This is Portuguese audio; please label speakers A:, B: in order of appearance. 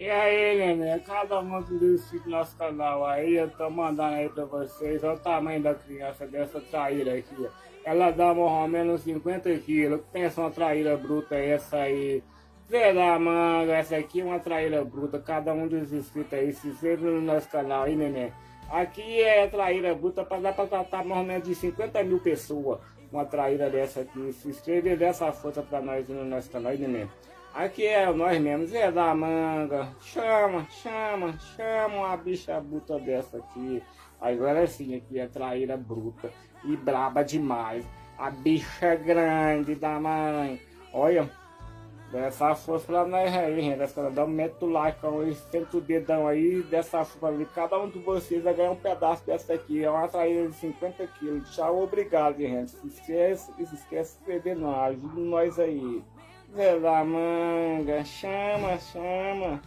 A: E aí, neném, cada um que inscrito no nosso canal aí, eu tô mandando aí pra vocês, olha o tamanho da criança dessa traíra aqui. Ela dá mais ou menos 50 quilos, pensa uma traíra bruta essa aí. Zé da manga, essa aqui é uma traíra bruta, cada um dos inscritos aí, se inscreve no nosso canal aí, neném. Aqui é traíra bruta pra dar pra tratar mais ou menos de 50 mil pessoas. Uma traíra dessa aqui, se inscreve e dê essa força pra nós no nosso canal aí, neném. Aqui é nós mesmos, Zé da manga. Chama uma bicha bruta dessa aqui. Agora sim, aqui é traíra bruta e braba demais. A bicha grande da mãe. Olha, dá essa força pra nós aí, gente. Dá um mete o like aí, senta o dedão aí, dessa força ali. Cada um de vocês vai ganhar um pedaço dessa aqui. É uma traíra de 50 quilos. Tchau, obrigado, gente. Se esquece de se inscrever, não. Ajuda nós aí. Zé da manga, chama.